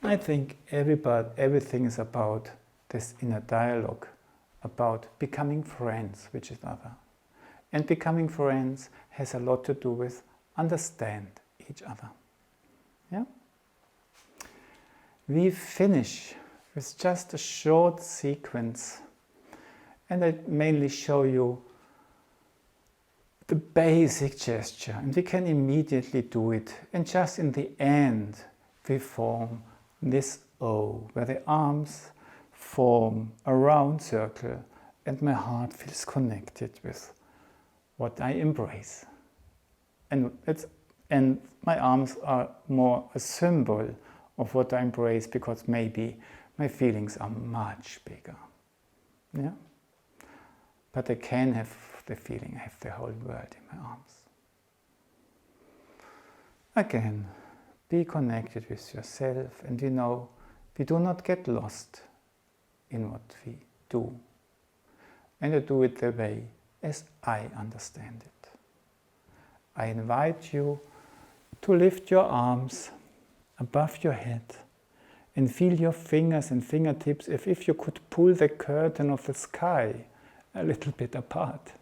I think everything is about this inner dialogue, about becoming friends with each other. And becoming friends has a lot to do with understand each other. Yeah? We finish with just a short sequence, and I mainly show you the basic gesture, and we can immediately do it. And just in the end, we form this O, where the arms form a round circle, and my heart feels connected with what I embrace. And my arms are more a symbol of what I embrace, because maybe my feelings are much bigger. Yeah? But I can have the feeling I have the whole world in my arms. Again, be connected with yourself, and we do not get lost in what we do. And I do it the way as I understand it. I invite you to lift your arms above your head and feel your fingers and fingertips as if you could pull the curtain of the sky a little bit apart.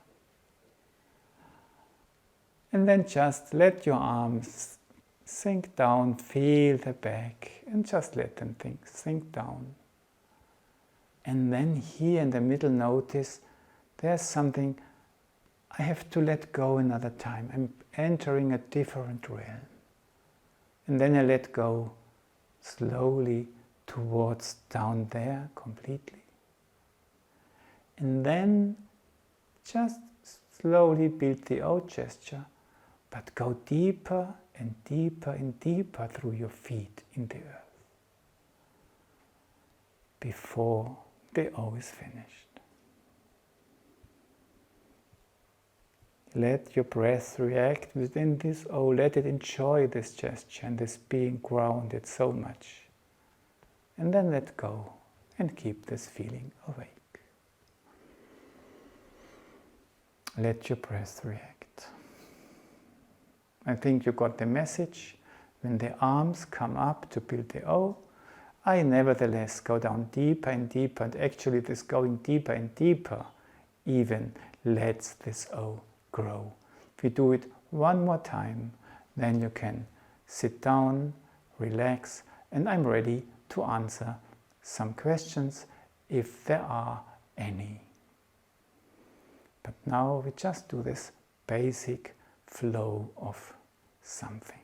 And then just let your arms sink down, feel the back, and just let them sink down. And then here in the middle, notice there's something I have to let go another time. I'm entering a different realm. And then I let go slowly towards down there completely. And then just slowly build the O gesture, but go deeper and deeper and deeper through your feet in the earth before the O is finished. Let your breath react within this O. Let it enjoy this gesture and this being grounded so much. And then let go and keep this feeling awake. Let your breath react. I think you got the message. When the arms come up to build the O, I nevertheless go down deeper and deeper, and actually this going deeper and deeper even lets this O grow. If you do it one more time, then you can sit down, relax, and I'm ready to answer some questions if there are any. But now we just do this basic flow of something.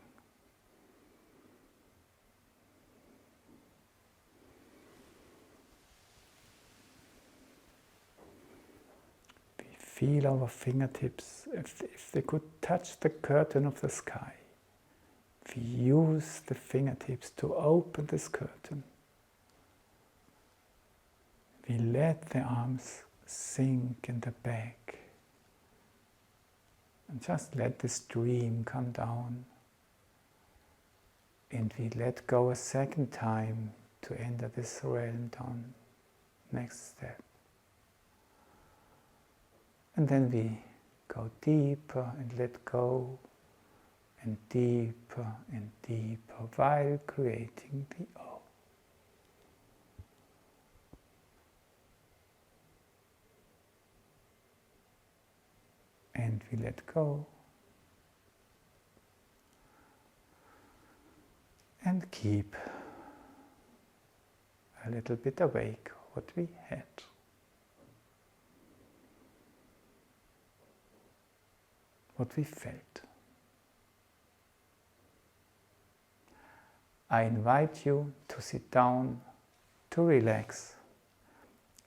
We feel our fingertips, if they could touch the curtain of the sky. We use the fingertips to open this curtain. We let the arms sink in the back. And just let the stream come down. And we let go a second time to enter this realm down. Next step. And then we go deeper and let go, and deeper while creating the O. And we let go. And keep a little bit awake what we had. What we felt. I invite you to sit down, to relax,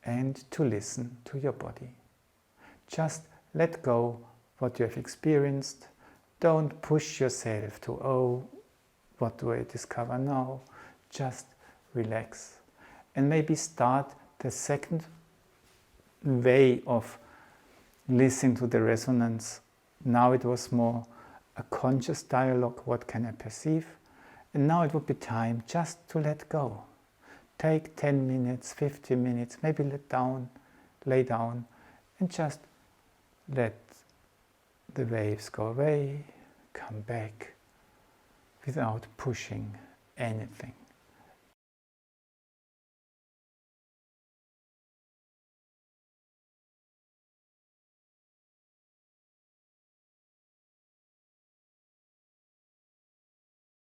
and to listen to your body. Just let go what you have experienced. Don't push yourself to, oh, what do I discover now? Just relax. And maybe start the second way of listening to the resonance. Now it was more a conscious dialogue, what can I perceive? And now it would be time just to let go. Take 10 minutes, 15 minutes, maybe lay down, and just let the waves go away, come back, without pushing anything.